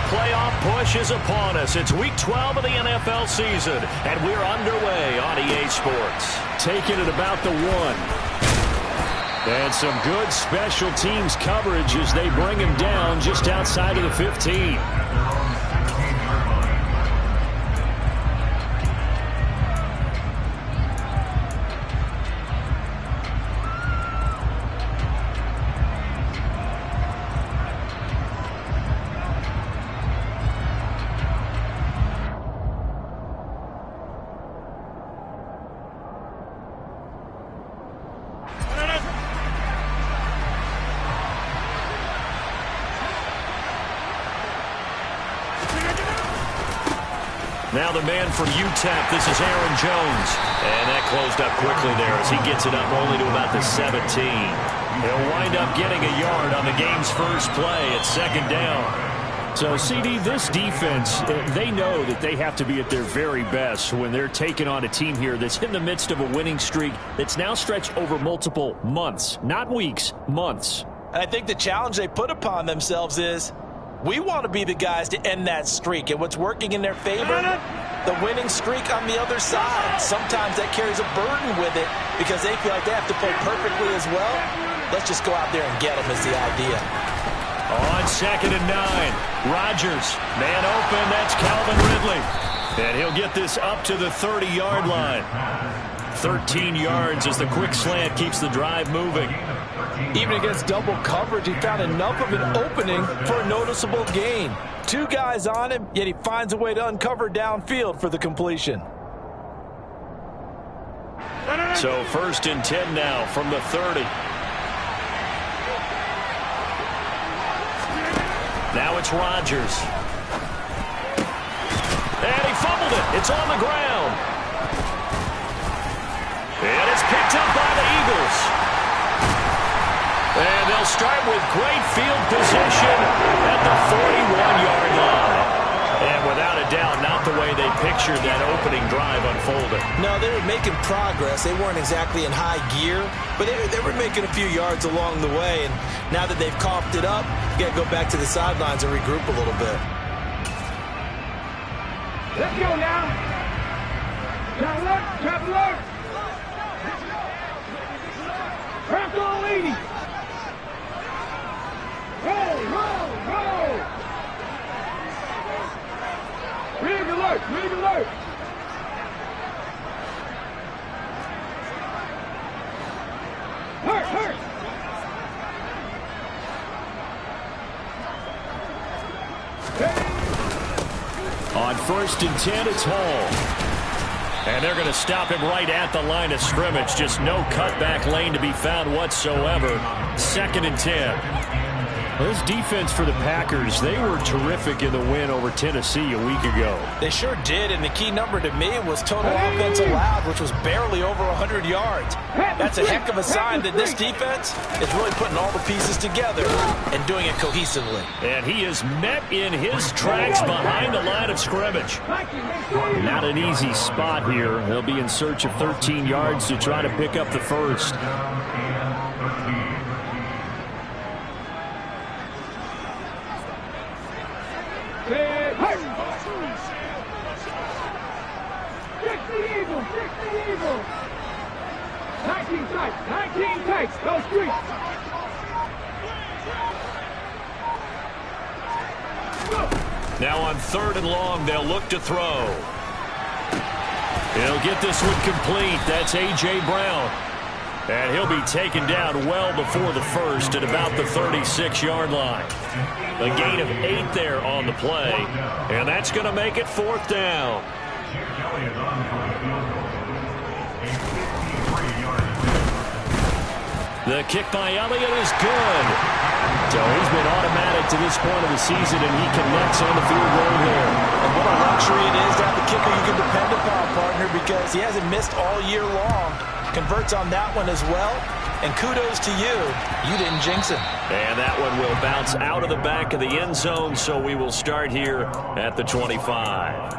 playoff push is upon us. It's Week 12 of the NFL season, and we're underway on EA Sports. Taking it about the 1. And some good special teams coverage as they bring him down just outside of the 15. Now the man from UTEP, this is Aaron Jones. And that closed up quickly there as he gets it up only to about the 17. He'll wind up getting a yard on the game's first play at 2nd down. So, CD, this defense, they know that they have to be at their very best when they're taking on a team here that's in the midst of a winning streak that's now stretched over multiple months, not weeks, months. And I think the challenge they put upon themselves is, we want to be the guys to end that streak. And what's working in their favor? The winning streak on the other side. Sometimes that carries a burden with it because they feel like they have to play perfectly as well. Let's just go out there and get them is the idea. On 2nd and 9, Rodgers, man open, that's Calvin Ridley. And he'll get this up to the 30-yard line. 13 yards as the quick slant keeps the drive moving. Even against double coverage, he found enough of an opening for a noticeable gain. 2 guys on him, yet he finds a way to uncover downfield for the completion. So 1st and 10 now from the 30. Now it's Rodgers. And he fumbled it. It's on the ground. And it's picked up by the Eagles. And they'll start with great field position at the 41-yard line. And without a doubt, not the way they pictured that opening drive unfolded. No, they were making progress. They weren't exactly in high gear, but they were making a few yards along the way. And now that they've coughed it up, you got to go back to the sidelines and regroup a little bit. Let's go now. Trap alert. Trap all 80. Roll. Rig alert. Hurt. On 1st and 10, it's Hall. And they're going to stop him right at the line of scrimmage. Just no cutback lane to be found whatsoever. 2nd and 10. This defense for the Packers, they were terrific in the win over Tennessee a week ago. They sure did, and the key number to me was total offense allowed, which was barely over 100 yards. That's a heck of a sign that this defense is really putting all the pieces together and doing it cohesively. And he is met in his tracks behind the line of scrimmage. Not an easy spot here. He'll be in search of 13 yards to try to pick up the first. Eagles. 19 tights. Go street. Now on 3rd and long, they'll look to throw. He'll get this one complete. That's A.J. Brown. And he'll be taken down well before the first at about the 36-yard line. A gain of 8 there on the play. And that's going to make it 4th down. The kick by Elliott is good. So he's been automatic to this point of the season, and he connects on the field goal here. And what a luxury it is to have a kicker you can depend upon, partner, because he hasn't missed all year long. Converts on that one as well. And kudos to you. You didn't jinx him. And that one will bounce out of the back of the end zone, so we will start here at the 25.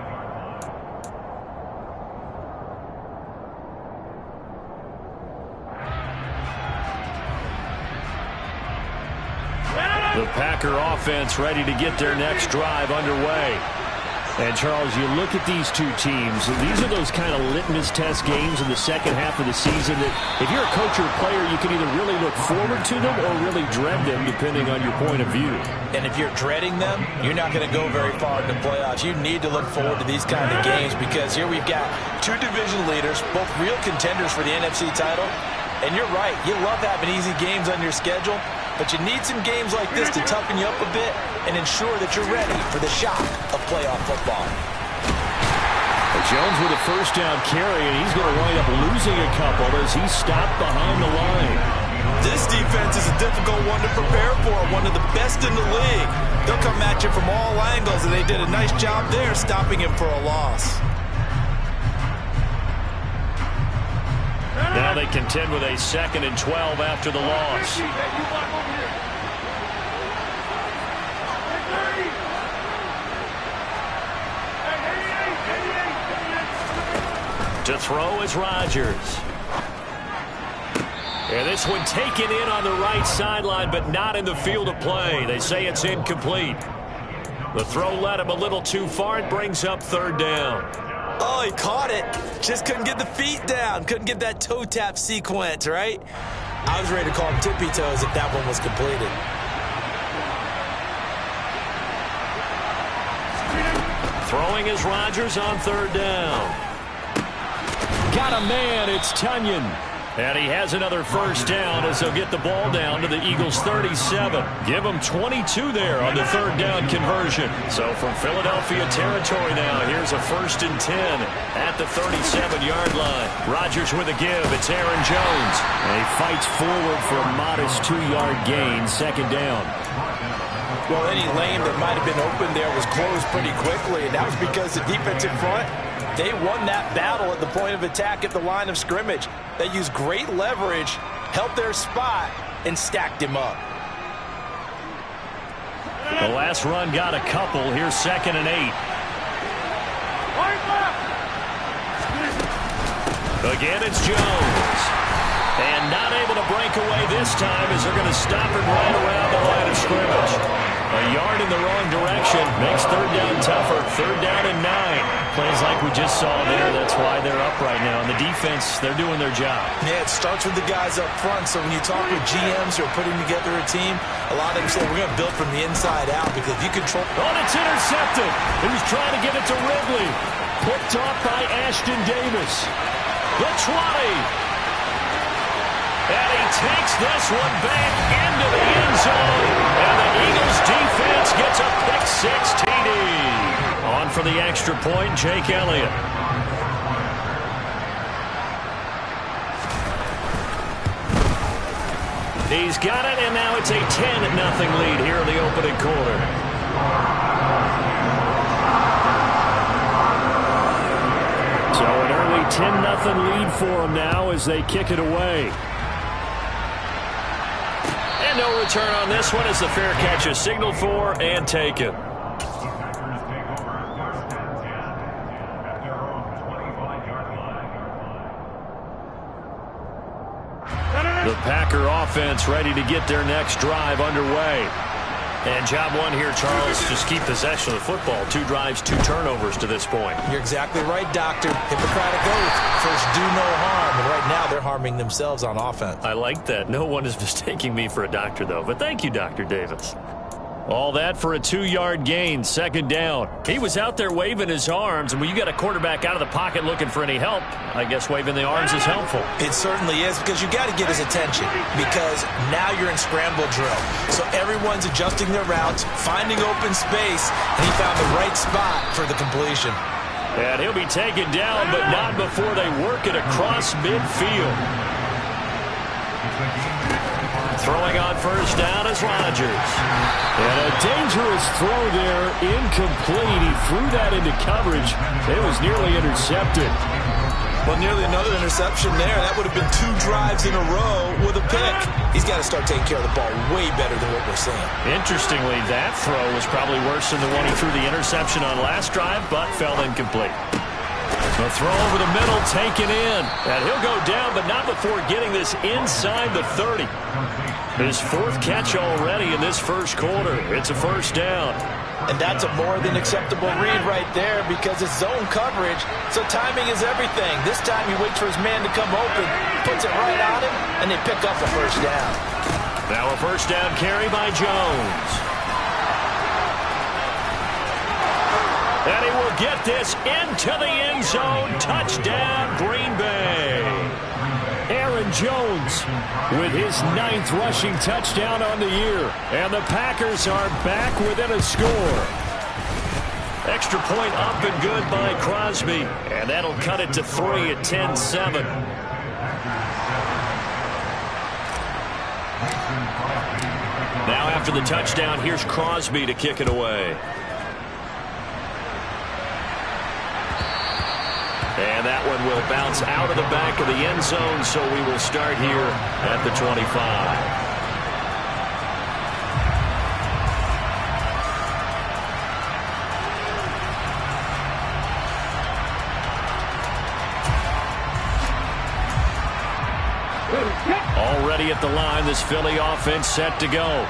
The Packer offense ready to get their next drive underway. And, Charles, you look at these two teams, these are those kind of litmus test games in the second half of the season that if you're a coach or a player, you can either really look forward to them or really dread them, depending on your point of view. And if you're dreading them, you're not going to go very far in the playoffs. You need to look forward to these kind of games because here we've got two division leaders, both real contenders for the NFC title. And you're right, you love having easy games on your schedule, but you need some games like this to toughen you up a bit and ensure that you're ready for the shock of playoff football. Jones with a first down carry, and he's going to wind up losing a couple as he's stopped behind the line. This defense is a difficult one to prepare for, one of the best in the league. They'll come at you from all angles, and they did a nice job there stopping him for a loss. Now they contend with a 2nd and 12 after the loss. To throw is Rodgers. And this one taken in on the right sideline, but not in the field of play. They say it's incomplete. The throw led him a little too far. It brings up 3rd down. Oh, he caught it. Just couldn't get the feet down. Couldn't get that toe tap sequence, right? I was ready to call him tippy toes if that one was completed. Throwing is Rodgers on 3rd down. Got a man. It's Tunyon. And he has another first down as they'll get the ball down to the Eagles' 37. Give them 22 there on the 3rd down conversion. So from Philadelphia territory now, here's a 1st and 10 at the 37-yard line. Rodgers with a give. It's Aaron Jones. And he fights forward for a modest 2-yard gain, 2nd down. Well, any lane that might have been open there was closed pretty quickly, and that was because the defensive front, they won that battle at the point of attack at the line of scrimmage. They used great leverage, held their spot, and stacked him up. The last run got a couple. Here's 2nd and 8. Again, it's Jones. And not able to break away this time as they're going to stop him right around the line of scrimmage. A yard in the wrong direction makes 3rd down tougher. 3rd down and 9. Plays like we just saw there. That's why they're up right now. And the defense, they're doing their job. Yeah, it starts with the guys up front. So when you talk with GMs who are putting together a team, a lot of them say, we're going to build from the inside out because if you control... Oh, it's intercepted. He was trying to give it to Ridley. Picked off by Ashton Davis. The 20. And he takes this one back into the end zone. And the Eagles defense gets a pick-6 TD. On for the extra point, Jake Elliott. He's got it, and now it's a 10-0 lead here in the opening quarter. So an early 10-0 lead for them now as they kick it away. And no return on this one as the fair catch is signaled for and taken. The Packer offense ready to get their next drive underway. And job one here, Charles, just keep possession of the football. 2 drives, 2 turnovers to this point. You're exactly right, Doctor. Hippocratic oath. First, do no harm. And right now, they're harming themselves on offense. I like that. No one is mistaking me for a doctor, though. But thank you, Dr. Davis. All that for a 2-yard gain, 2nd down. He was out there waving his arms, and when you got a quarterback out of the pocket looking for any help, I guess waving the arms is helpful. It certainly is because you got to get his attention because now you're in scramble drill. So everyone's adjusting their routes, finding open space, and he found the right spot for the completion. And he'll be taken down, but not before they work it across midfield. Throwing on first down is Rodgers. And a dangerous throw there, incomplete. He threw that into coverage. It was nearly intercepted. Well, nearly another interception there. That would have been 2 drives in a row with a pick. He's got to start taking care of the ball way better than what we're seeing. Interestingly, that throw was probably worse than the one he threw the interception on last drive, but fell incomplete. The throw over the middle, taken in. And he'll go down, but not before getting this inside the 30. His fourth catch already in this first quarter. It's a first down. And that's a more than acceptable read right there because it's zone coverage, so timing is everything. This time he waits for his man to come open, puts it right on him, and they pick up a first down. Now a first down carry by Jones. And he will get this into the end zone. Touchdown, Green Bay. Aaron Jones with his 9th rushing touchdown on the year. And the Packers are back within a score. Extra point up and good by Crosby. And that'll cut it to 3 at 10-7. Now after the touchdown, here's Crosby to kick it away. And that one will bounce out of the back of the end zone, so we will start here at the 25. Already at the line, this Philly offense set to go.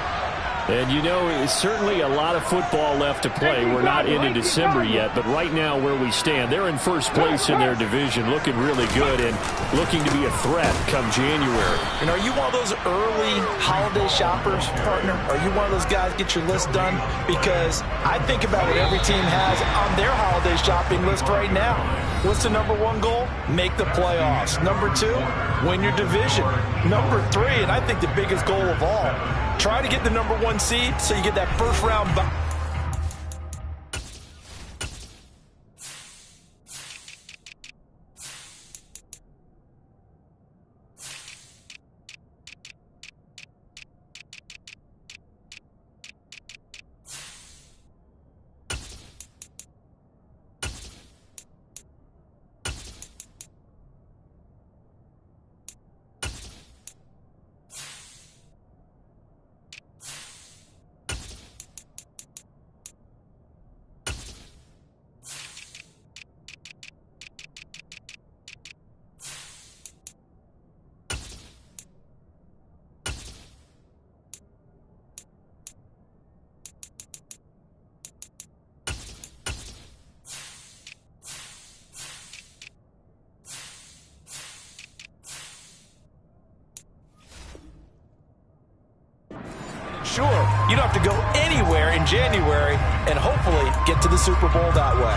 And, you know, it's certainly a lot of football left to play. We're not into December yet, but right now where we stand, they're in first place in their division, looking really good and looking to be a threat come January. And are you one of those early holiday shoppers, partner? Are you one of those guys get your list done? Because I think about what every team has on their holiday shopping list right now. What's the number 1 goal? Make the playoffs. Number 2, win your division. Number 3, and I think the biggest goal of all, try to get the number 1 seed so you get that first round bye. Sure, you don't have to go anywhere in January and hopefully get to the Super Bowl that way.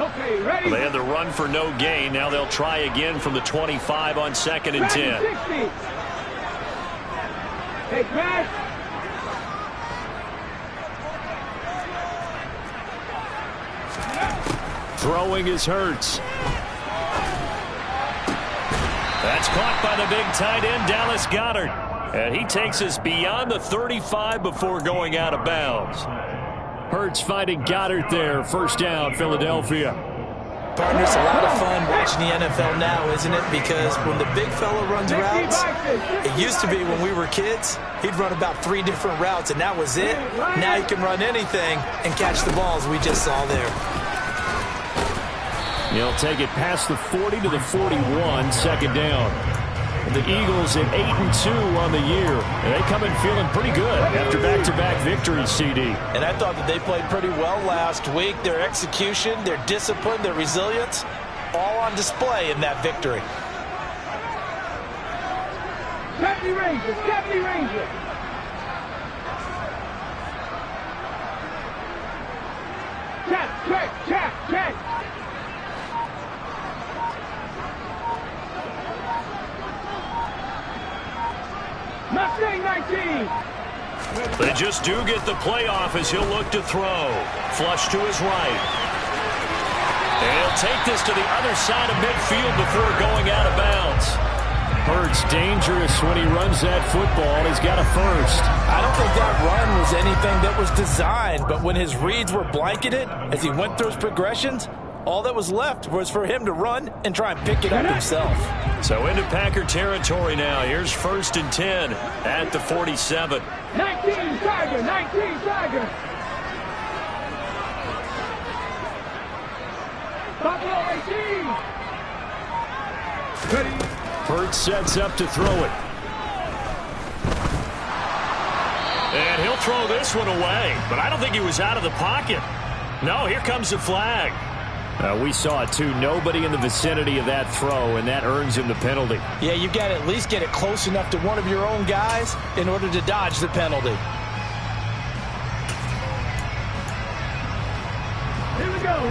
Okay, ready? They had the run for no gain. Now they'll try again from the 25 on 2nd and 10. 60. Take back. Throwing is Hurts. That's caught by the big tight end, Dallas Goedert. And he takes us beyond the 35 before going out of bounds. Hurts finding Goddard there. First down, Philadelphia. Partner, it's a lot of fun watching the NFL now, isn't it? Because when the big fella runs routes, it used to be when we were kids, he'd run about 3 different routes, and that was it. Now he can run anything and catch the balls we just saw there. He'll take it past the 40 to the 41, second down. The Eagles at 8-2 on the year. And they come in feeling pretty good after back-to-back victories, CD. And I thought that they played pretty well last week. Their execution, their discipline, their resilience, all on display in that victory. 70 Rangers, 70 Rangers. Check. Mustang 19. They just do get the playoff as he'll look to throw. Flush to his right. And he'll take this to the other side of midfield before going out of bounds. Hurts dangerous when he runs that football. He's got a first. I don't think that run was anything that was designed, but when his reads were blanketed as he went through his progressions, all that was left was for him to run and try and pick it up himself. So into Packer territory now. Here's 1st and 10 at the 47. 19 Tiger. Buffalo 18. Ready. Hurts sets up to throw it. And he'll throw this one away, but I don't think he was out of the pocket. No, here comes the flag. We saw it too. Nobody in the vicinity of that throw, and that earns him the penalty. Yeah, you got to at least get it close enough to one of your own guys in order to dodge the penalty.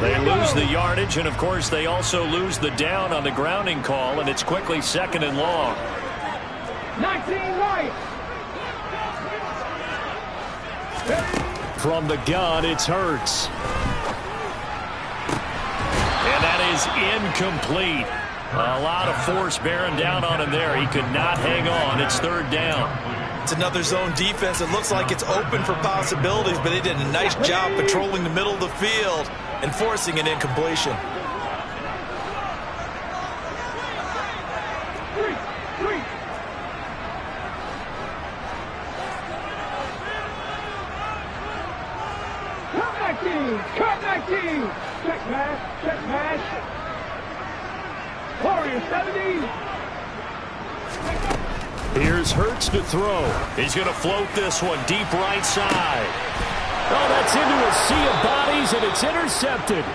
They lose the yardage, and of course they also lose the down on the grounding call, and it's quickly 2nd and long. 19 right. From the gun, it's Hurts. And that is incomplete. A lot of force bearing down on him there. He could not hang on. It's 3rd down. It's another zone defense. It looks like it's open for possibilities, but they did a nice job patrolling the middle of the field and forcing an incompletion. Cut 19. Check pass. Check pass. Warrior 70. Here's Hurts to throw. He's going to float this one deep right side. Oh, that's into a sea of bodies, and it's intercepted.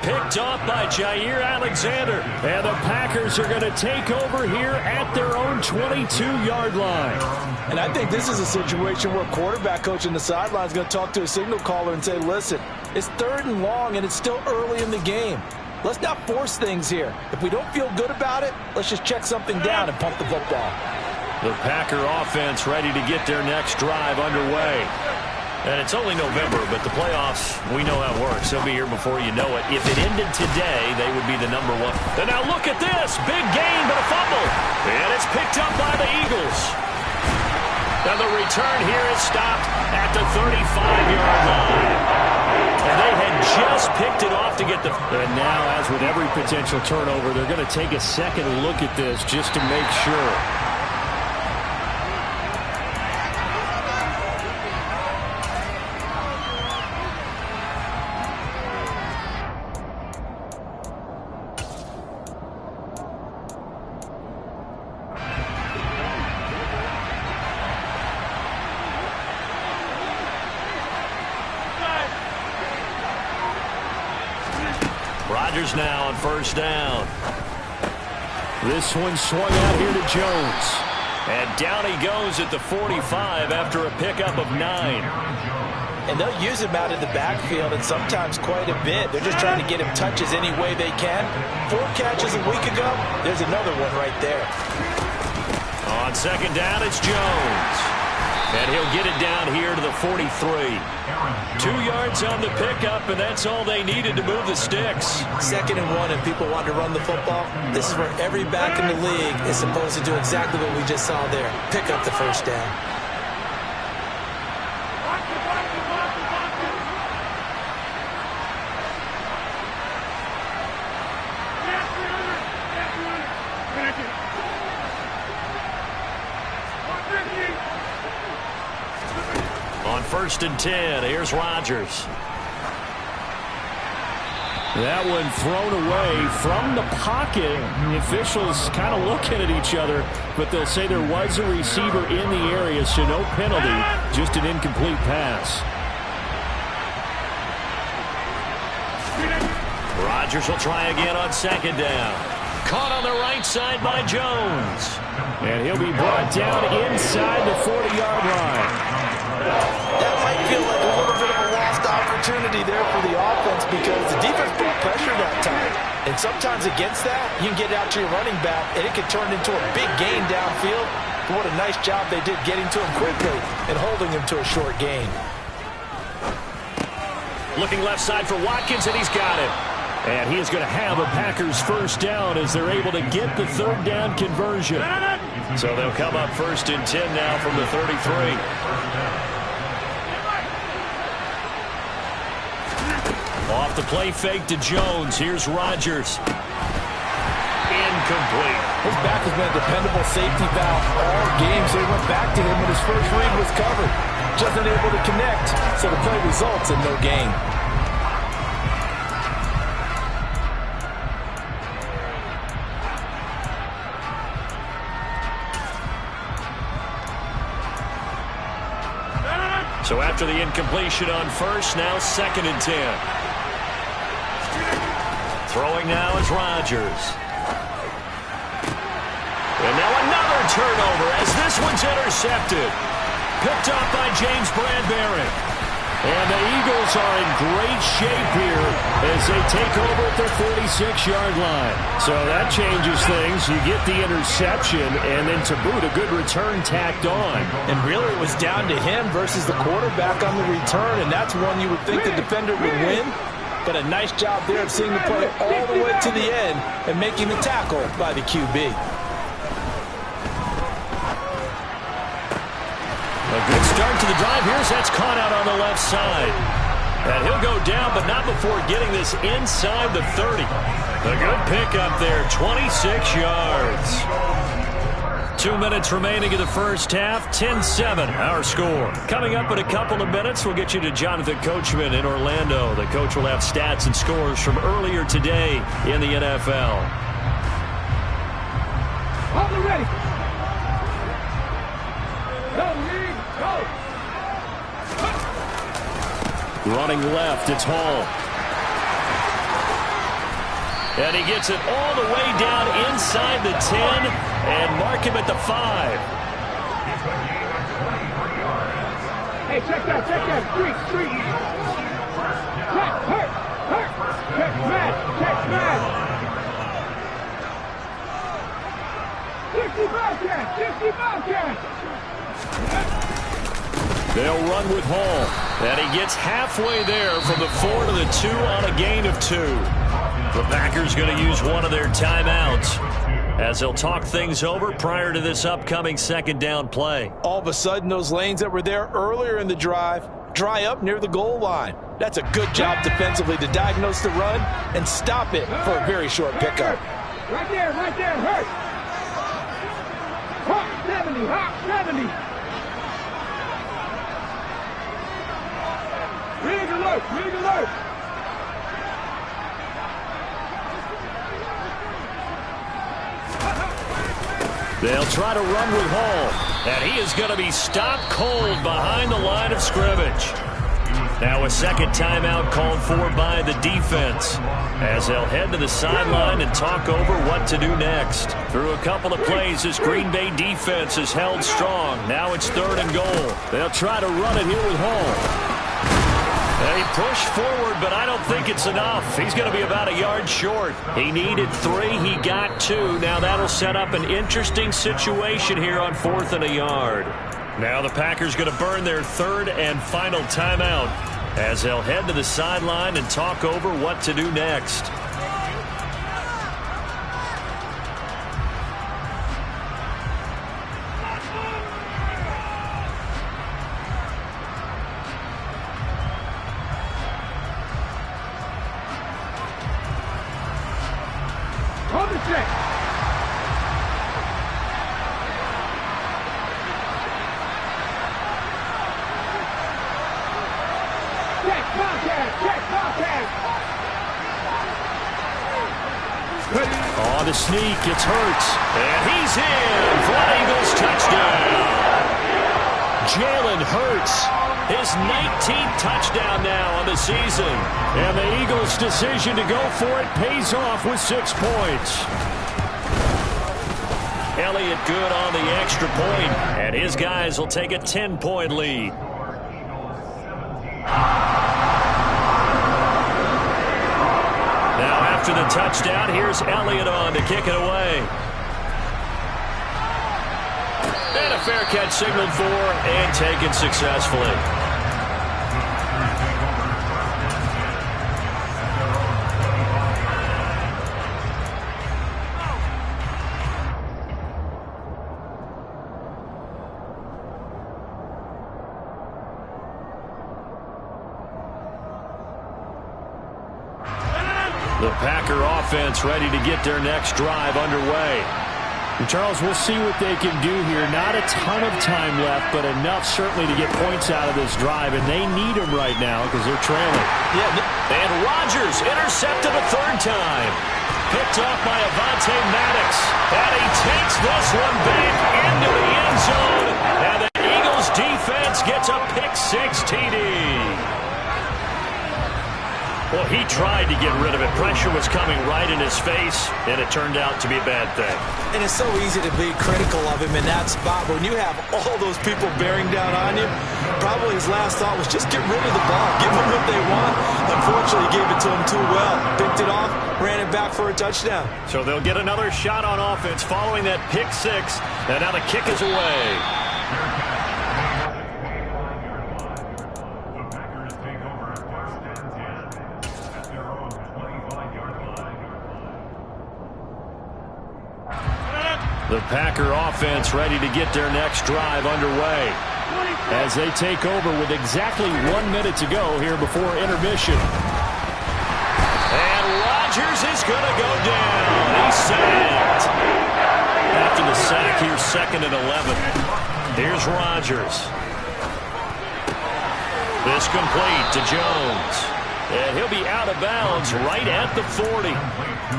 Picked off by Jair Alexander. And the Packers are going to take over here at their own 22-yard line. And I think this is a situation where quarterback coach on the sideline is going to talk to a signal caller and say, listen, it's 3rd and long, and it's still early in the game. Let's not force things here. If we don't feel good about it, let's just check something down and pump the football. The Packer offense ready to get their next drive underway. And it's only November, but the playoffs, we know how it works. They'll be here before you know it. If it ended today, they would be the #1. And now look at this. Big gain, but a fumble. And it's picked up by the Eagles. And the return here is stopped at the 35-yard line. And they had just picked it off to get the... And now, as with every potential turnover, they're going to take a second look at this just to make sure. Rodgers now on 1st down. This one swung out here to Jones. And down he goes at the 45 after a pickup of 9. And they'll use him out in the backfield, and sometimes quite a bit. They're just trying to get him touches any way they can. 4 catches a week ago. There's another one right there. On 2nd down, it's Jones. And he'll get it down here to the 43. 2 yards on the pickup, and that's all they needed to move the sticks. 2nd and 1, and people want to run the football. This is where every back in the league is supposed to do exactly what we just saw there. Pick up the 1st down. On 1st and 10, here's Rodgers. That one thrown away from the pocket. The officials kind of looking at each other, but they'll say there was a receiver in the area, so no penalty, just an incomplete pass. Rodgers will try again on 2nd down. Caught on the right side by Jones. And he'll be brought down inside the 40-yard line. That might feel like a little bit of a lost opportunity there for the offense because the defense put pressure that time. And sometimes against that, you can get out to your running back, and it can turn into a big gain downfield. But what a nice job they did getting to him quickly and holding him to a short gain. Looking left side for Watkins, and he's got it. And he is going to have a Packers 1st down as they're able to get the 3rd down conversion. So they'll come up 1st and 10 now from the 33. Off the play fake to Jones. Here's Rodgers. Incomplete. His back has been a dependable safety valve all game, so he went back to him when his first read was covered. Just unable to connect, so the play results in no gain. So after the incompletion on first, now 2nd and 10. Throwing now is Rodgers. And now another turnover as this one's intercepted. Picked up by James Bradbury. And the Eagles are in great shape here as they take over at their 46-yard line. So that changes things. You get the interception, and then to boot, a good return tacked on. And really it was down to him versus the quarterback on the return, and that's one you would think the defender would win. But a nice job there of seeing the play all the way to the end and making the tackle by the QB. A good start to the drive. That's caught out on the left side. And he'll go down, but not before getting this inside the 30. A good pickup there, 26 yards. 2 minutes remaining in the first half, 10-7 our score. Coming up in a couple of minutes, we'll get you to Jonathan Coachman in Orlando. The coach will have stats and scores from earlier today in the NFL. Hold it ready. Go, Lee, go. Running left, it's Hall. And he gets it all the way down inside the 10 and mark him at the 5. Hey, check that. Street. Check, hurt. Check, smash. 60 Bobcat. They'll run with Hall. And he gets halfway there from the 4 to the 2 on a gain of 2. The Packers going to use one of their timeouts as they'll talk things over prior to this upcoming 2nd down play. All of a sudden, those lanes that were there earlier in the drive dry up near the goal line. That's a good job defensively to diagnose the run and stop it for a very short pickup. Right there, hurt. Hawk 70. Rig alert. They'll try to run with Hall, and he is going to be stopped cold behind the line of scrimmage. Now a 2nd timeout called for by the defense as they'll head to the sideline and talk over what to do next. Through a couple of plays, this Green Bay defense is held strong. Now it's 3rd and goal. They'll try to run it here with Hall. And he pushed forward, but I don't think it's enough. He's going to be about a yard short. He needed 3. He got 2. Now that'll set up an interesting situation here on 4th and a yard. Now the Packers going to burn their 3rd and final timeout as they'll head to the sideline and talk over what to do next. Hold the check. Check Bobcat. On the sneak, it's Hurts. And he's in for an Eagles touchdown. Jalen Hurts, his 19th touchdown now on the season. And the Eagles' decision to go for it pays off with 6 points. Elliott good on the extra point, and his guys will take a 10-point lead. Now after the touchdown, here's Elliott on to kick it away. And a fair catch signaled for and taken successfully. The Packer offense ready to get their next drive underway. And Charles, we'll see what they can do here. Not a ton of time left, but enough certainly to get points out of this drive, and they need them right now because they're trailing. Yeah, and Rodgers intercepted a 3rd time. Picked off by Avonte Maddox. And he takes this one back into the end zone. And the Eagles defense Jones gets a pick-6 TD. Well, he tried to get rid of it. Pressure was coming right in his face, and it turned out to be a bad thing. And it's so easy to be critical of him in that spot. When you have all those people bearing down on you, probably his last thought was just get rid of the ball. Give them what they want. Unfortunately, he gave it to him too well. Picked it off, ran it back for a touchdown. So they'll get another shot on offense following that pick-6, and now the kick is away. The Packer offense ready to get their next drive underway as they take over with exactly 1 minute to go here before intermission. And Rodgers is going to go down. He's sacked. After the sack, here's 2nd and 11. Here's Rodgers. This complete to Jones. And he'll be out of bounds right at the 40.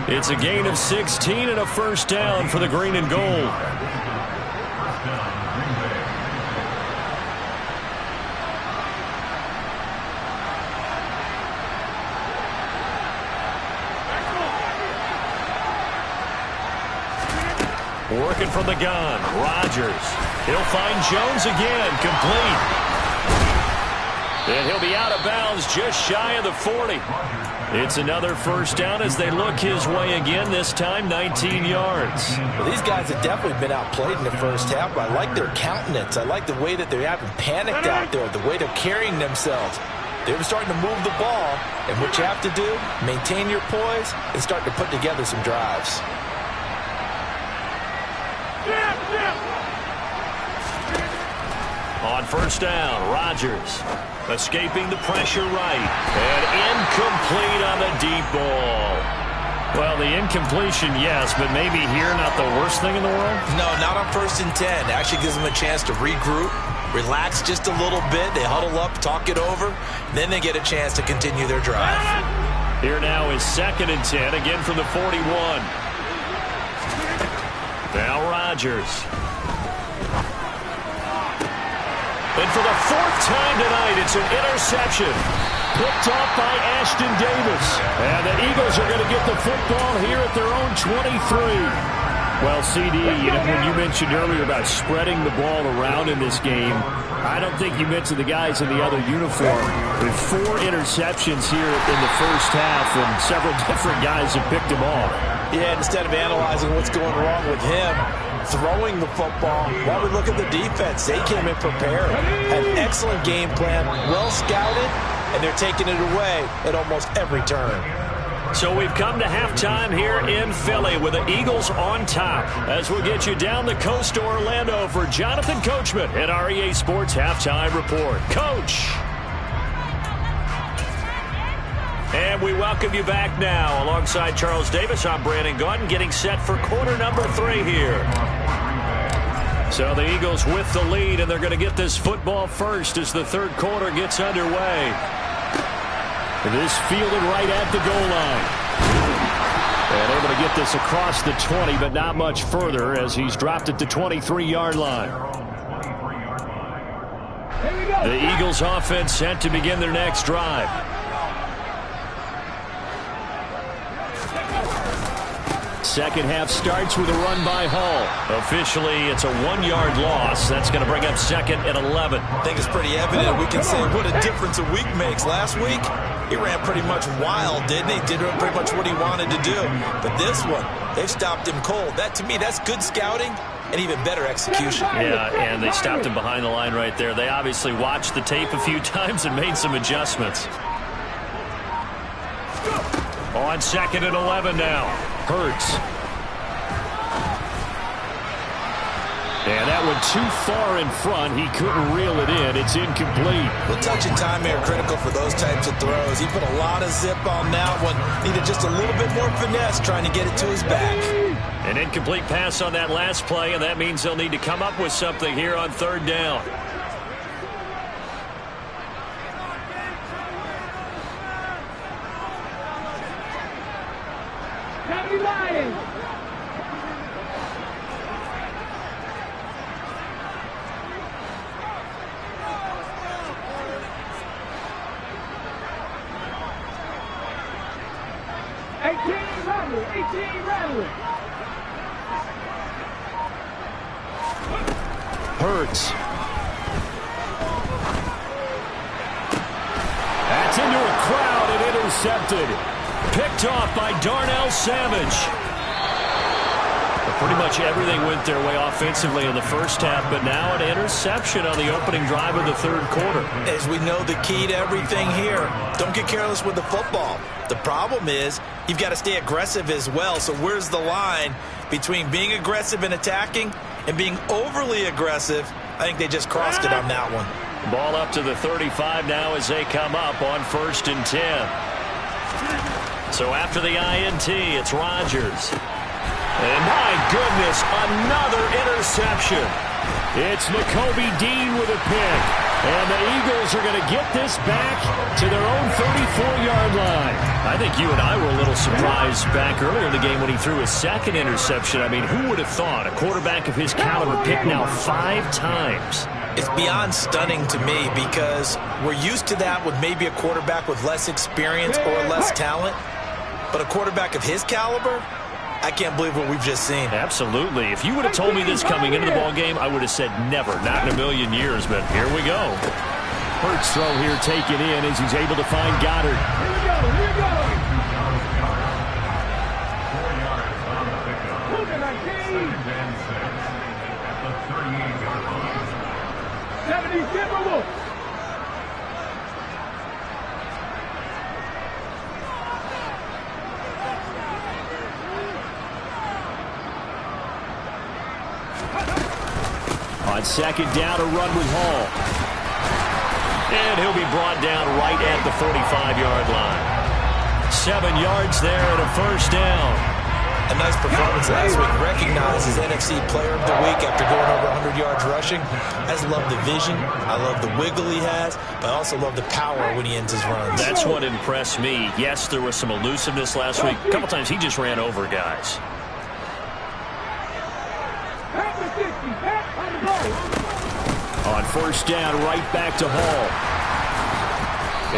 It's a gain of 16 and a first down for the green and gold. Working from the gun, Rodgers. He'll find Jones again, complete. And he'll be out of bounds just shy of the 40. It's another first down as they look his way again, this time 19 yards. Well, these guys have definitely been outplayed in the first half, but I like their countenance. I like the way that they haven't panicked out there, the way they're carrying themselves. They're starting to move the ball, and what you have to do, maintain your poise and start to put together some drives. On first down, Rodgers escaping the pressure right. And incomplete on the deep ball. Well, the incompletion, yes, but maybe here not the worst thing in the world? No, not on 1st and 10. Actually gives them a chance to regroup, relax just a little bit. They huddle up, talk it over. Then they get a chance to continue their drive. Here now is 2nd and 10, again from the 41. Now Rodgers. And for the 4th time tonight, it's an interception. Picked off by Ashton Davis. And the Eagles are going to get the football here at their own 23. Well, CD, when you mentioned earlier about spreading the ball around in this game, I don't think you mentioned the guys in the other uniform. With 4 interceptions here in the first half, and several different guys have picked them off. Yeah, instead of analyzing what's going wrong with him, throwing the football, while we look at the defense, they came in prepared, had an excellent game plan, well scouted, and they're taking it away at almost every turn. So we've come to halftime here in Philly with the Eagles on top. As we'll get you down the coast to Orlando for Jonathan Coachman at our EA Sports Halftime Report. Coach! And we welcome you back now. Alongside Charles Davis, I'm Brandon Gaudin, getting set for quarter number 3 here. So the Eagles with the lead, and they're going to get this football first as the third quarter gets underway. This fielded right at the goal line. And able to get this across the 20, but not much further as he's dropped at the 23-yard line. The Eagles offense set to begin their next drive. Second half starts with a run by Hall. Officially, it's a 1-yard loss. That's going to bring up 2nd and 11. I think it's pretty evident. We can say what a difference a week makes. Last week, he ran pretty much wild, didn't he? Did pretty much what he wanted to do. But this one, they've stopped him cold. That, to me, that's good scouting and even better execution. Yeah, and they stopped him behind the line right there. They obviously watched the tape a few times and made some adjustments. On 2nd and 11 now. Hurts. And that one too far in front. He couldn't reel it in. It's incomplete. Well, touch and time are critical for those types of throws. He put a lot of zip on that one. Needed just a little bit more finesse trying to get it to his back. An incomplete pass on that last play, and that means they'll need to come up with something here on 3rd down. 18 rattling. Hurts. That's into a crowd and intercepted. Picked off by Darnell Savage. Pretty much everything went their way offensively in the first half, but now an interception on the opening drive of the third quarter. As we know, the key to everything here, don't get careless with the football. The problem is you've got to stay aggressive as well. So where's the line between being aggressive and attacking and being overly aggressive? I think they just crossed it on that one. Ball up to the 35 now as they come up on 1st and 10. So after the INT, it's Rodgers. And my goodness, another interception. It's Nakobe Dean with a pick. And the Eagles are going to get this back to their own 34-yard line. I think you and I were a little surprised back earlier in the game when he threw his second interception. I mean, who would have thought a quarterback of his caliber picked now 5 times? It's beyond stunning to me because we're used to that with maybe a quarterback with less experience or less talent. But a quarterback of his caliber, I can't believe what we've just seen. Absolutely. If you would have told me this coming into the ball game, I would have said never, not in a million years, but here we go. Hurts throw here taken in as he's able to find Goddard. Here we go, here we go. Move it, 19. 70 Timberwolves. On second down, a run with Hall. And he'll be brought down right at the 45-yard line. 7 yards there and a first down. A nice performance last week. Recognized as NFC Player of the Week after going over 100 yards rushing. I just love the vision. I love the wiggle he has, but I also love the power when he ends his runs. That's what impressed me. Yes, there was some elusiveness last week. A couple times he just ran over guys. On first down, right back to Hall.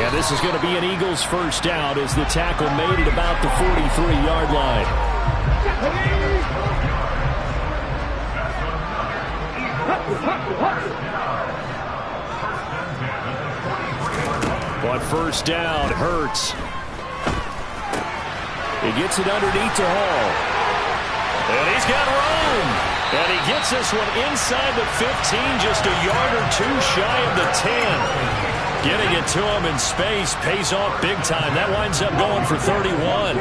And this is going to be an Eagles first down as the tackle made it about the 43-yard line. On first down, Hurts. He gets it underneath to Hall. And he's got room. And he gets this one inside the 15, just a yard or two shy of the 10. Getting it to him in space pays off big time. That winds up going for 31.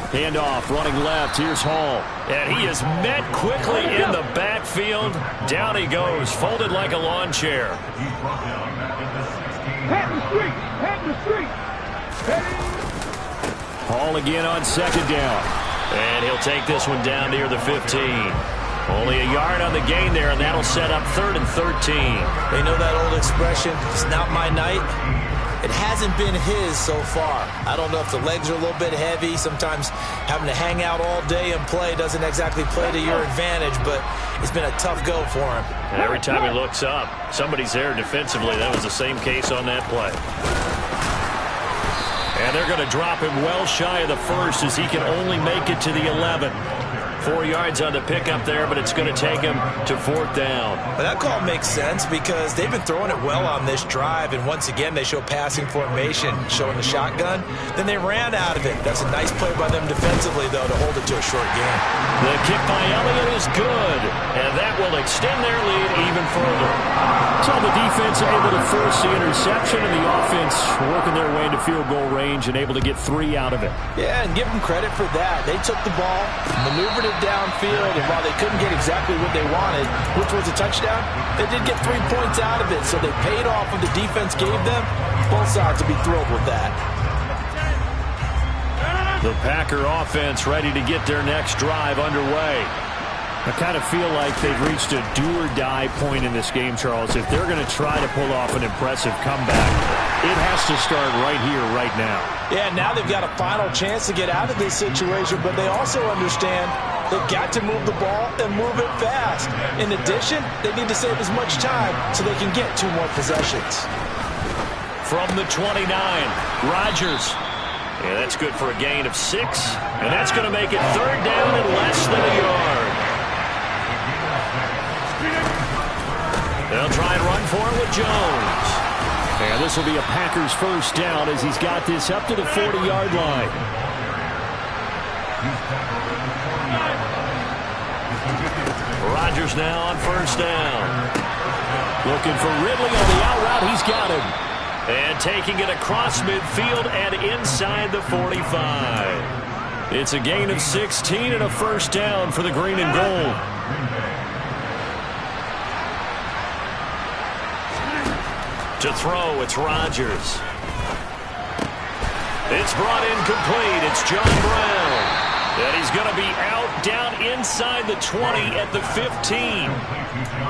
Handoff, running left. Here's Hall. And he is met quickly in the backfield. Down he goes, folded like a lawn chair. Head the street. Hall again on second down. And he'll take this one down near the 15. Only a yard on the gain there, and that'll set up 3rd and 13. They know that old expression, it's not my night. It hasn't been his so far. I don't know if the legs are a little bit heavy. Sometimes having to hang out all day and play doesn't exactly play to your advantage, but it's been a tough go for him. And every time he looks up, somebody's there defensively. That was the same case on that play. And they're going to drop him well shy of the first as he can only make it to the 11. 4 yards on the pickup there, but it's going to take him to 4th down. But that call makes sense because they've been throwing it well on this drive, and once again they show passing formation, showing the shotgun. Then they ran out of it. That's a nice play by them defensively, though, to hold it to a short game. The kick by Elliott is good, and that will extend their lead even further. So the defense able to force the interception, and the offense working their way into field goal range and able to get 3 out of it. Yeah, and give them credit for that. They took the ball, maneuvered it downfield, and while they couldn't get exactly what they wanted, which was a touchdown, they did get 3 points out of it, so they paid off what the defense gave them. Both sides will be thrilled with that. The Packer offense ready to get their next drive underway. I kind of feel like they've reached a do-or-die point in this game, Charles. If they're going to try to pull off an impressive comeback, it has to start right here, right now. Yeah, now they've got a final chance to get out of this situation, but they also understand they've got to move the ball and move it fast. In addition, they need to save as much time so they can get 2 more possessions. From the 29, Rodgers And that's good for a gain of 6. And that's going to make it third down and less than a yard. They'll try and run for it with Jones. And this will be a Packers first down as he's got this up to the 40-yard line. Rodgers now on first down. Looking for Ridley on the out route. He's got him. And taking it across midfield and inside the 45. It's a gain of 16 and a first down for the green and gold. To throw, it's Rodgers. It's brought in complete. It's John Brown. And he's going to be out down inside the 20 at the 15.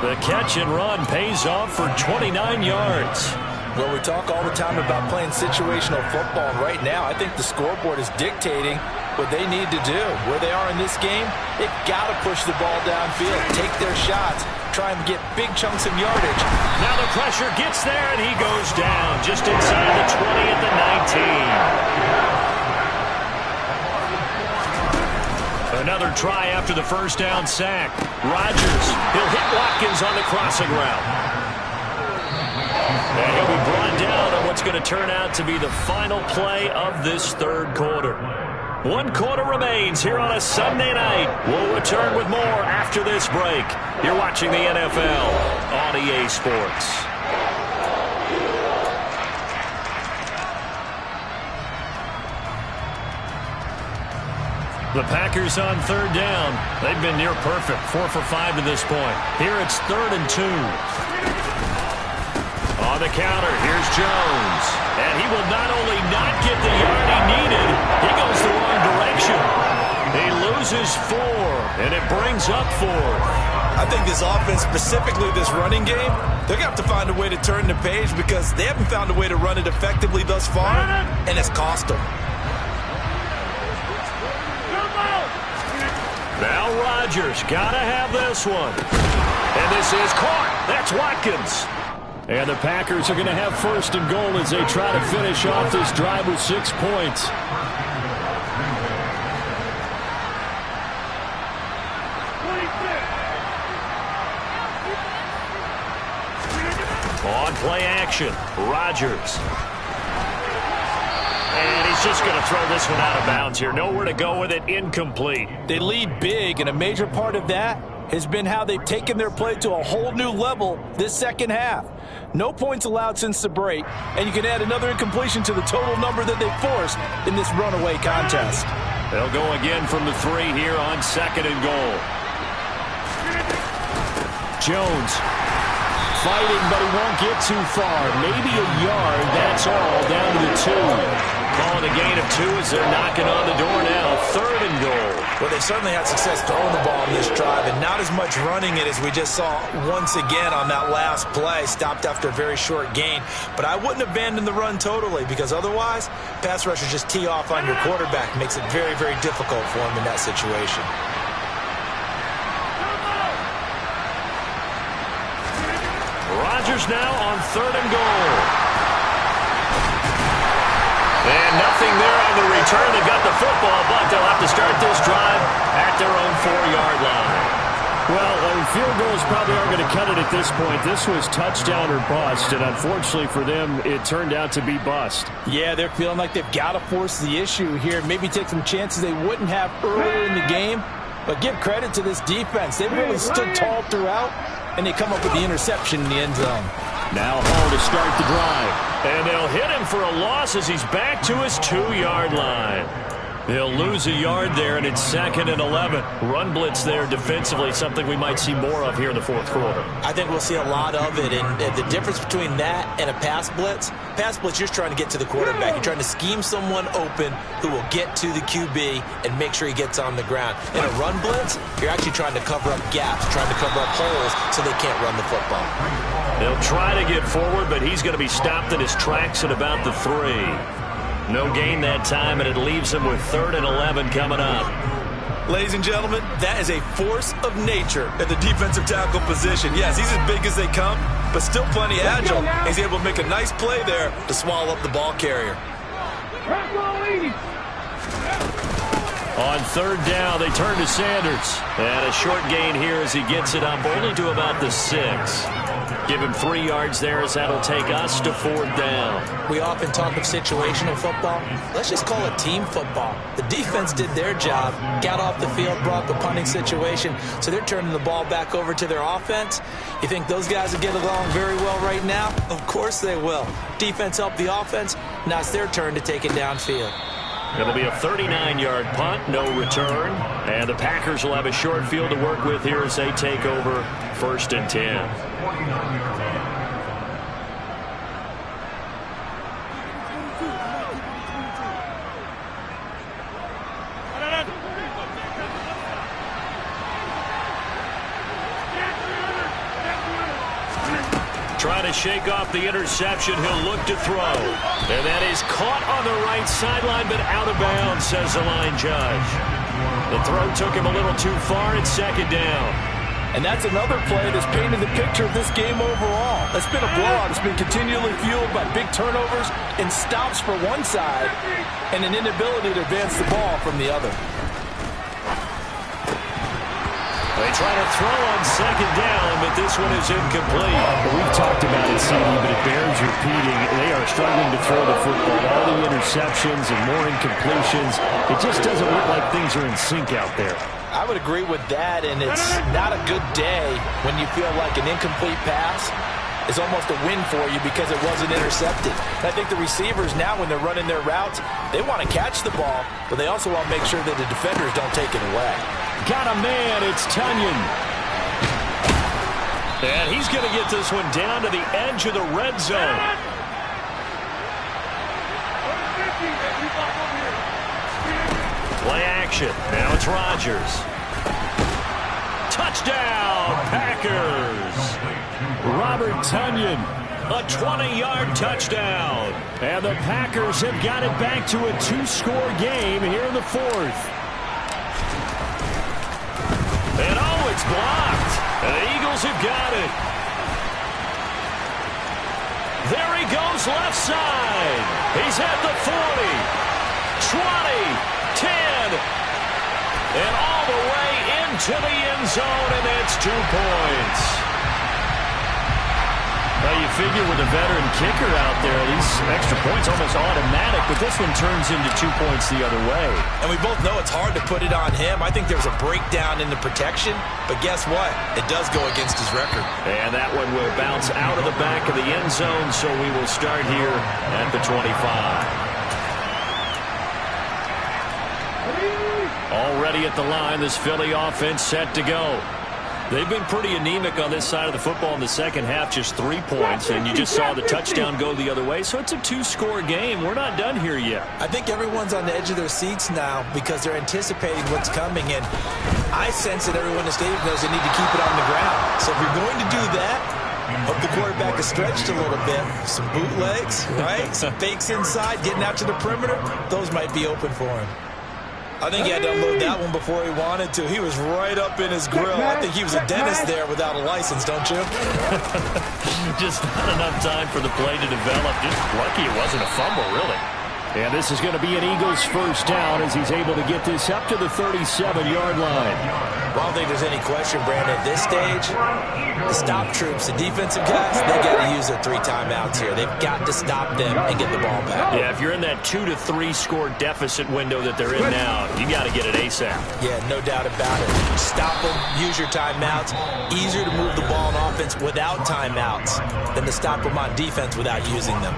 The catch and run pays off for 29 yards. Well, we talk all the time about playing situational football, and right now I think the scoreboard is dictating what they need to do. Where they are in this game, they've got to push the ball downfield, take their shots, try and get big chunks of yardage. Now the pressure gets there, and he goes down just inside the 20 at the 19. Another try after the first down sack. Rodgers, he'll hit Watkins on the crossing route. And he'll be brought down on what's going to turn out to be the final play of this third quarter. 1 quarter remains here on a Sunday night. We'll return with more after this break. You're watching the NFL on EA Sports. The Packers on third down. They've been near perfect, 4 for 5 to this point. Here it's 3rd and 2. On the counter, here's Jones. And he will not only not get the yard he needed, he goes the wrong direction. He loses 4, and it brings up 4. I think this offense, specifically this running game, they're going to have to find a way to turn the page because they haven't found a way to run it effectively thus far, and it's cost them. Now Rodgers got to have this one. And this is caught. That's Watkins. And the Packers are going to have 1st and goal as they try to finish off this drive with 6 points. On play action, Rodgers. And he's just going to throw this one out of bounds here. Nowhere to go with it, incomplete. They lead big, and a major part of that has been how they've taken their play to a whole new level this second half. No points allowed since the break, and you can add another incompletion to the total number that they forced in this runaway contest. They'll go again from the 3 here on 2nd and goal. Jones fighting, but he won't get too far. Maybe a yard, that's all, down to the 2. Calling a gain of 2 as they're knocking on the door now. 3rd and goal. Well, they certainly had success throwing the ball in this drive, and not as much running it as we just saw once again on that last play. Stopped after a very short gain. But I wouldn't abandon the run totally, because otherwise, pass rushers just tee off on your quarterback. Makes it very, very difficult for him in that situation. Rodgers now on 3rd and goal. And nothing there on the return. They've got the football, but they'll have to start this drive at their own 4-yard line. Well, field goals probably aren't going to cut it at this point. This was touchdown or bust, and unfortunately for them, it turned out to be bust. Yeah, they're feeling like they've got to force the issue here. Maybe take some chances they wouldn't have earlier in the game. But give credit to this defense. They've really stood tall throughout, and they come up with the interception in the end zone. Now Hall to start the drive. And they'll hit him for a loss as he's back to his 2-yard line. They'll lose a yard there, and it's 2nd and 11. Run blitz there defensively, something we might see more of here in the 4th quarter. I think we'll see a lot of it, and the difference between that and a pass blitz, you're just trying to get to the quarterback. You're trying to scheme someone open who will get to the QB and make sure he gets on the ground. In a run blitz, you're actually trying to cover up gaps, trying to cover up holes so they can't run the football. They'll try to get forward, but he's going to be stopped in his tracks at about the 3. No gain that time, and it leaves him with 3rd and 11 coming up. Ladies and gentlemen, that is a force of nature at the defensive tackle position. Yes, he's as big as they come, but still plenty agile. He's able to make a nice play there to swallow up the ball carrier. On third down, they turn to Sanders. And a short gain here as he gets it up only to about the 6. Give him 3 yards there as that'll take us to 4th down. We often talk of situational football. Let's just call it team football. The defense did their job, got off the field, brought the punting situation, so they're turning the ball back over to their offense. You think those guys will get along very well right now? Of course they will. Defense helped the offense. Now it's their turn to take it downfield. It'll be a 39-yard punt, no return. And the Packers will have a short field to work with here as they take over 1st and 10. Trying to shake off the interception. He'll look to throw. And that is caught on the right sideline, but out of bounds, says the line judge. The throw took him a little too far. It's 2nd down. And that's another play that's painted the picture of this game overall. It's been a blowout. It's been continually fueled by big turnovers and stops for one side and an inability to advance the ball from the other. They try to throw on 2nd down, but this one is incomplete. We've talked about it, CD, but it bears repeating. They are struggling to throw the football. All the interceptions and more incompletions. It just doesn't look like things are in sync out there. I would agree with that, and it's not a good day when you feel like an incomplete pass is almost a win for you because it wasn't intercepted. And I think the receivers now, when they're running their routes, they want to catch the ball, but they also want to make sure that the defenders don't take it away. Got a man, it's Tonyan. And he's going to get this one down to the edge of the red zone. Play action. Now it's Rodgers. Touchdown, Packers. Robert Tonyan. A 20-yard touchdown. And the Packers have got it back to a 2-score game here in the 4th. And oh, it's blocked. And the Eagles have got it. There he goes left side. He's at the 40, 20, 10, and all the way into the end zone, and it's 2 points. Well, you figure with a veteran kicker out there, these extra points almost automatic, but this one turns into 2 points the other way. And we both know it's hard to put it on him. I think there's a breakdown in the protection, but guess what? It does go against his record. And that one will bounce out of the back of the end zone, so we will start here at the 25. Already at the line, this Philly offense set to go. They've been pretty anemic on this side of the football in the second half, just 3 points, and you just saw the touchdown go the other way, so it's a 2-score game. We're not done here yet. I think everyone's on the edge of their seats now because they're anticipating what's coming, and I sense that everyone in the stadium knows they need to keep it on the ground. So if you're going to do that, hope the quarterback is stretched a little bit. Some bootlegs, right? Some fakes inside, getting out to the perimeter. Those might be open for him. I think he had to unload that one before he wanted to. He was right up in his grill. I think he was a dentist there without a license, don't you? Just not enough time for the play to develop. Just lucky it wasn't a fumble, really. And this is going to be an Eagles 1st down as he's able to get this up to the 37-yard line. Well, I don't think there's any question, Brandon, at this stage, the stop troops, the defensive guys, they got to use their 3 timeouts here. They've got to stop them and get the ball back. Yeah, if you're in that 2 to 3 score deficit window that they're in now, you got to get it ASAP. Yeah, no doubt about it. Stop them, use your timeouts. Easier to move the ball on offense without timeouts than to stop them on defense without using them.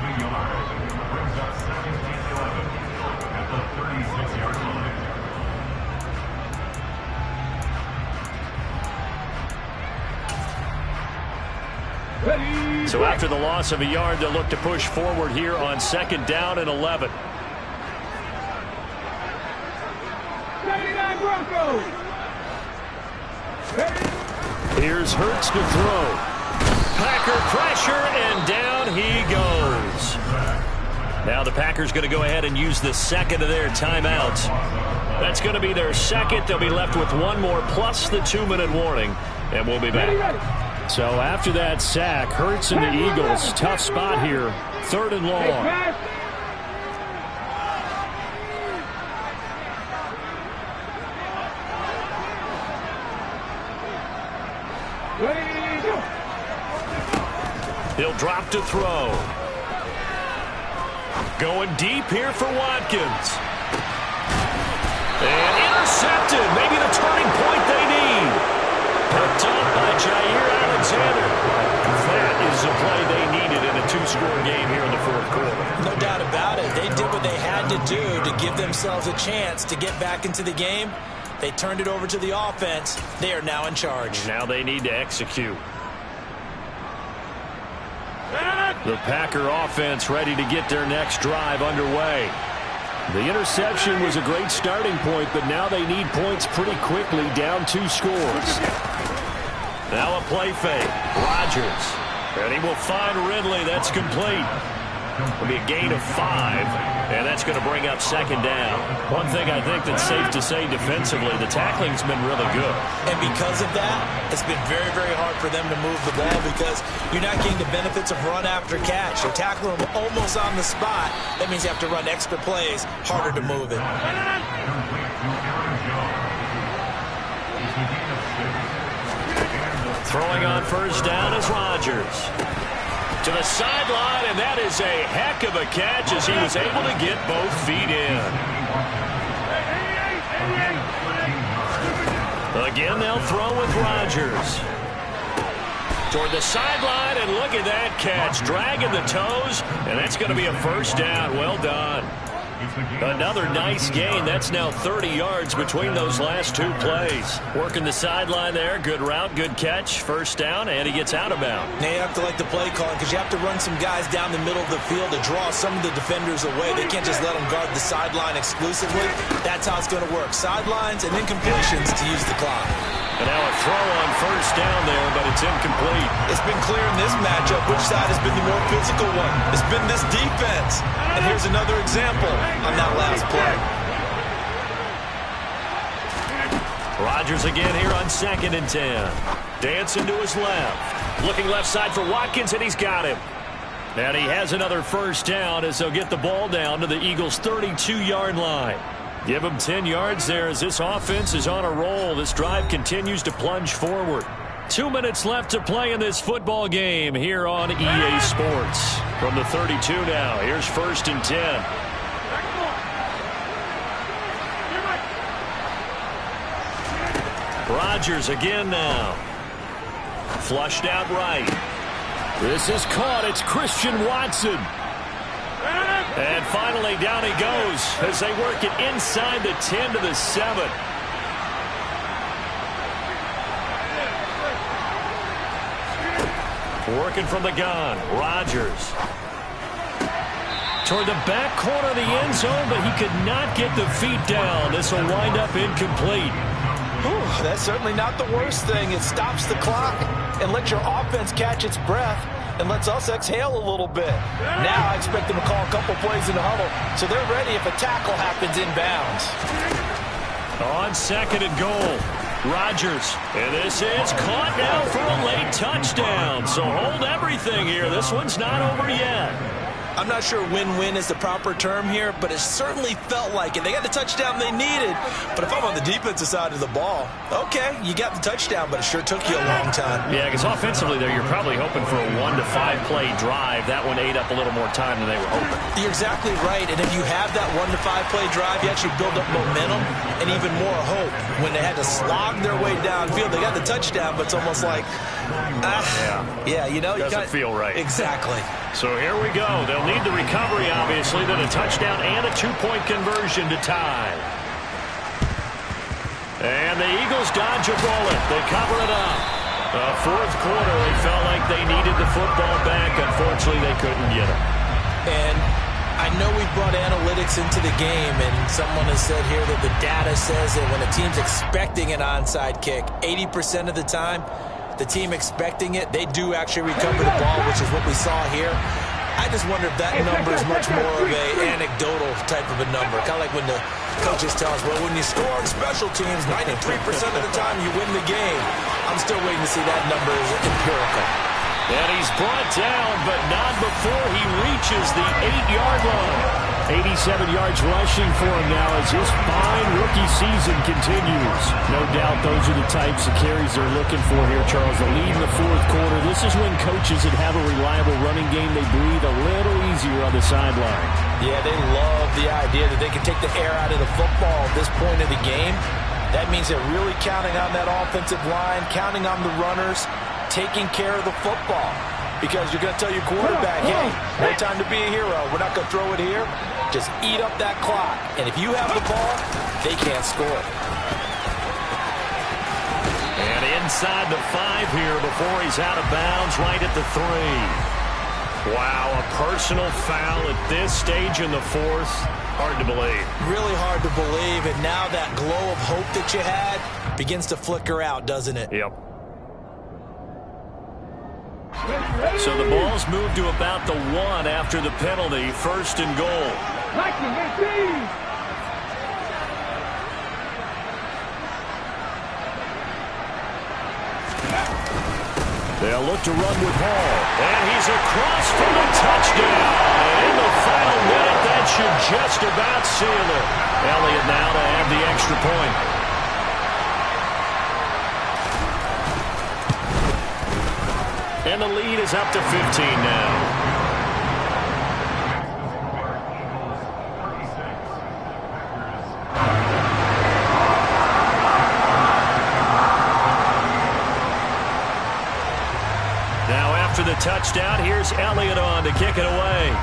So after the loss of a yard, they'll look to push forward here on 2nd down and 11. 99 Broncos. Here's Hurts to throw. Packer pressure, and down he goes. Now the Packers going to go ahead and use the 2nd of their timeouts. That's going to be their 2nd. They'll be left with 1 more plus the 2-minute warning, and we'll be back. So after that sack, Hurts and the Eagles, tough spot here. 3rd and long. He'll drop to throw. Going deep here for Watkins. And intercepted. Maybe the turning point they need. Picked up by Jair Alexander. That is the play they needed in a two-score game here in the fourth quarter. No doubt about it. They did what they had to do to give themselves a chance to get back into the game. They turned it over to the offense. They are now in charge. Now they need to execute. The Packer offense ready to get their next drive underway. The interception was a great starting point, but now they need points pretty quickly, down 2 scores. Now a play fake. Rodgers. And he will find Ridley. That's complete. It'll be a gain of 5, and that's going to bring up second down. One thing I think that's safe to say defensively, the tackling's been really good. And because of that, it's been very, very hard for them to move the ball because you're not getting the benefits of run after catch. You're tackling them almost on the spot. That means you have to run extra plays, harder to move it. Throwing on first down is Rodgers. To the sideline, and that is a heck of a catch as he was able to get both feet in. Again, they'll throw with Rodgers. Toward the sideline, and look at that catch. Dragging the toes, and that's going to be a first down. Well done. Another nice gain. That's now 30 yards between those last 2 plays. Working the sideline there. Good route, good catch. First down, and he gets out of bounds. Now you have to like the play calling because you have to run some guys down the middle of the field to draw some of the defenders away. They can't just let them guard the sideline exclusively. That's how it's going to work. Sidelines and incompletions to use the clock. And now a throw on first down there, but it's incomplete. It's been clear in this matchup which side has been the more physical one. It's been this defense. And here's another example on that last play. Rodgers again here on 2nd and 10. Dancing to his left. Looking left side for Watkins, and he's got him. And he has another first down as they'll get the ball down to the Eagles' 32-yard line. Give him 10 yards there as this offense is on a roll. This drive continues to plunge forward. 2 minutes left to play in this football game here on EA Sports. From the 32 now, here's 1st and 10. Rodgers again now. Flushed out right. This is caught. It's Christian Watson. And finally down he goes as they work it inside the 10 to the 7. Working from the gun, Rodgers. Toward the back corner of the end zone, but he could not get the feet down. This will wind up incomplete. Whew, that's certainly not the worst thing. It stops the clock and lets your offense catch its breath and lets us exhale a little bit. Now I expect them to call a couple plays in the huddle so they're ready if a tackle happens inbounds. On 2nd and goal, Rodgers. And this is caught now for a late touchdown. So hold everything here. This one's not over yet. I'm not sure win-win is the proper term here, but it certainly felt like it. They got the touchdown they needed, but if I'm on the defensive side of the ball, okay, you got the touchdown, but it sure took you a long time. Yeah, because offensively there, you're probably hoping for a 1 to 5 play drive. That one ate up a little more time than they were hoping. You're exactly right, and if you have that 1 to 5 play drive, you actually build up momentum and even more hope. When they had to slog their way downfield, they got the touchdown, but it's almost like, yeah, you know. Doesn't feel right. Exactly. So here we go. They'll need the recovery, obviously, then a touchdown and a 2-point conversion to tie. And the Eagles dodge a bullet. They cover it up. Fourth quarter, they felt like they needed the football back. Unfortunately, they couldn't get it. And I know we brought analytics into the game, and someone has said here that the data says that when a team's expecting an onside kick, 80% of the time, the team expecting it, they do actually recover the ball, which is what we saw here. I just wonder if that number is much more of a anecdotal type of a number. Kind of like when the coaches tell us, well, when you score on special teams, 93% of the time you win the game. I'm still waiting to see that number is empirical. And he's brought down, but not before he reaches the 8-yard line. 87 yards rushing for him now as his fine rookie season continues. No doubt those are the types of carries they're looking for here, Charles. The lead in the fourth quarter. This is when coaches that have a reliable running game, they breathe a little easier on the sideline. Yeah, they love the idea that they can take the air out of the football at this point of the game. That means they're really counting on that offensive line, counting on the runners, taking care of the football. Because you're going to tell your quarterback, hey, no time to be a hero. We're not going to throw it here. Just eat up that clock. And if you have the ball, they can't score. And inside the 5 here before he's out of bounds, right at the 3. Wow, a personal foul at this stage in the fourth. Hard to believe. Really hard to believe. And now that glow of hope that you had begins to flicker out, doesn't it? Yep. So the ball's moved to about the 1 after the penalty. First and goal. They'll look to run with Hall. And he's across for the touchdown. And in the final minute, that should just about seal it. Elliott now to add the extra point. And the lead is up to 15 now. Now after the touchdown, here's Elliott on to kick it away.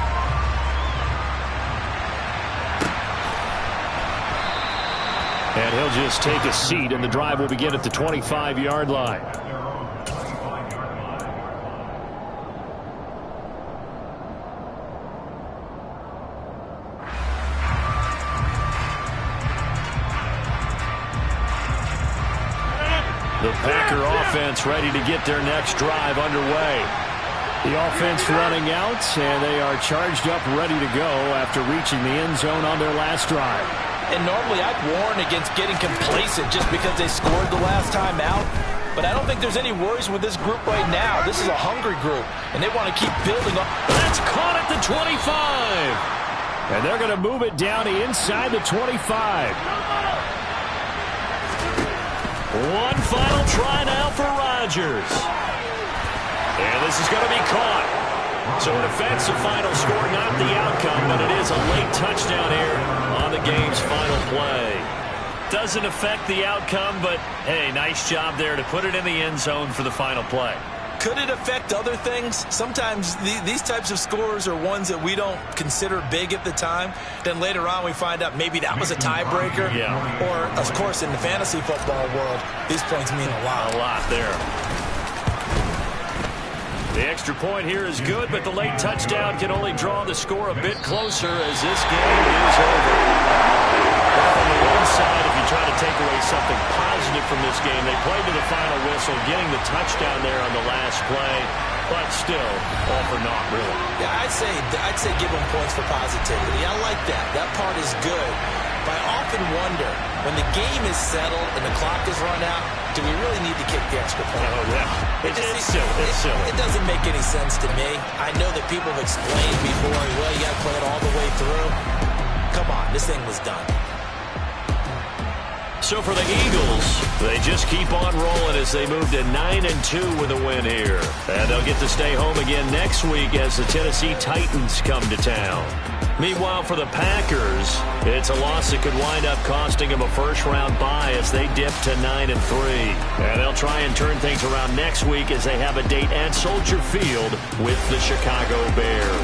And he'll just take a seat, and the drive will begin at the 25-yard line. The Packer offense ready to get their next drive underway. The offense running out, and they are charged up, ready to go after reaching the end zone on their last drive. And normally I'd warn against getting complacent just because they scored the last time out. But I don't think there's any worries with this group right now. This is a hungry group, and they want to keep building up. That's caught at the 25. And they're going to move it down to inside the 25. One final try now for Rodgers. And this is going to be caught. So an offensive final score, not the outcome, but it is a late touchdown here on the game's final play. Doesn't affect the outcome, but hey, nice job there to put it in the end zone for the final play. Could it affect other things? Sometimes these types of scores are ones that we don't consider big at the time. Then later on we find out maybe that was a tiebreaker. Yeah. Or, of course, in the fantasy football world, these points mean a lot. A lot there. The extra point here is good, but the late touchdown can only draw the score a bit closer as this game is over. Well, on the one side, if you try to take away something positive from this game, they played to the final whistle, getting the touchdown there on the last play, but still, all for naught, really. Yeah, I'd say give them points for positivity. I like that. That part is good. But I often wonder, when the game is settled and the clock is run out, do we really need to kick the extra point? Oh, yeah. It's silly. It's silly. It doesn't make any sense to me. I know that people have explained before, well, you got to play it all the way through. Come on, this thing was done. So for the Eagles, they just keep on rolling as they move to 9-2 with a win here. And they'll get to stay home again next week as the Tennessee Titans come to town. Meanwhile, for the Packers, it's a loss that could wind up costing them a first-round bye as they dip to 9-3. And they'll try and turn things around next week as they have a date at Soldier Field with the Chicago Bears.